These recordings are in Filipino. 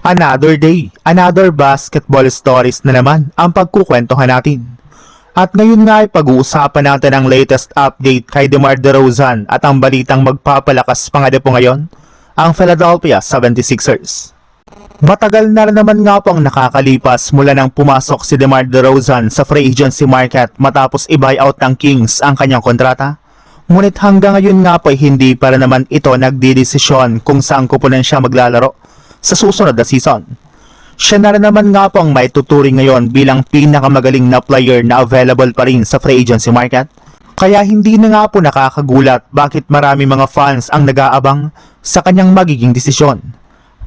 Another day, another basketball stories na naman ang pagkukwentuhan natin. At ngayon nga ay pag-uusapan natin ang latest update kay DeMar DeRozan at ang balitang magpapalakas pa nga po ngayon, ang Philadelphia 76ers. Matagal na rin naman nga po ang nakakalipas mula nang pumasok si DeMar DeRozan sa free agency market matapos i-buyout ng Kings ang kanyang kontrata. Ngunit hanggang ngayon nga po ay hindi para naman ito nagdidesisyon kung saan kupunan siya maglalaro sa susunod na season. Siya na rin naman nga po ang maituturing ngayon bilang pinakamagaling na player na available pa rin sa free agency market. Kaya hindi na nga po nakakagulat bakit marami mga fans ang nag-aabang sa kanyang magiging desisyon.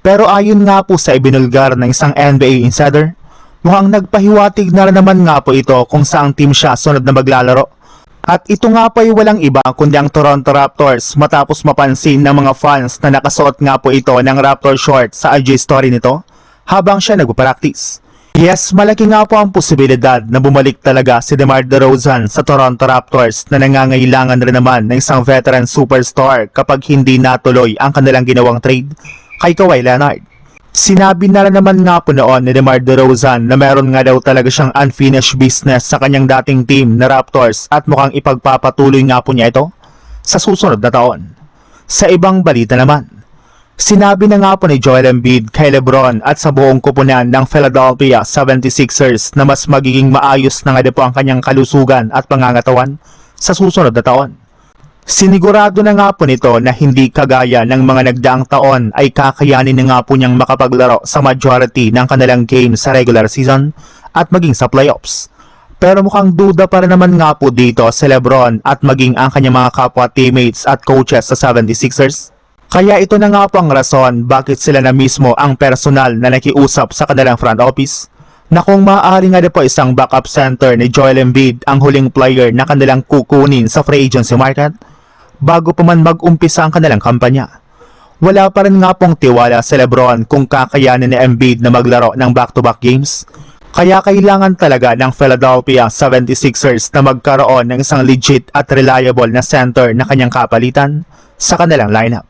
Pero ayon nga po sa ibinulgar ng isang NBA insider, mukhang nagpahiwatig na rin naman nga po ito kung saang team siya sunod na maglalaro. At ito nga po ay walang iba kundi ang Toronto Raptors matapos mapansin ng mga fans na nakasuot nga po ito ng Raptor short sa IG story nito habang siya nagpa-practice. Yes, malaki nga po ang posibilidad na bumalik talaga si DeMar DeRozan sa Toronto Raptors na nangangailangan rin naman ng isang veteran superstar kapag hindi natuloy ang kanilang ginawang trade kay Kawhi Leonard. Sinabi na rin naman nga po noon ni DeMar DeRozan na meron nga daw talaga siyang unfinished business sa kanyang dating team na Raptors at mukhang ipagpapatuloy nga po niya ito sa susunod na taon. Sa ibang balita naman, sinabi na nga po ni Joel Embiid kay LeBron at sa buong kupunan ng Philadelphia 76ers na mas magiging maayos na nga po ang kanyang kalusugan at pangangatawan sa susunod na taon. Sinigurado na nga po nito na hindi kagaya ng mga nagdaang taon ay kakayanin na nga po niyang makapaglaro sa majority ng kanilang games sa regular season at maging sa playoffs. Pero mukhang duda pa rin naman nga po dito si LeBron at maging ang kanyang mga kapwa teammates at coaches sa 76ers. Kaya ito na nga po ang rason bakit sila na mismo ang personal na nakiusap sa kanilang front office na kung maaari nga po isang backup center ni Joel Embiid ang huling player na kanilang kukunin sa free agency market bago pa man mag-umpisa ang kanilang kampanya. Wala pa rin nga pong tiwala si LeBron kung kakayanin ni Embiid na maglaro ng back-to-back games. Kaya kailangan talaga ng Philadelphia 76ers na magkaroon ng isang legit at reliable na center na kanyang kapalitan sa kanilang lineup.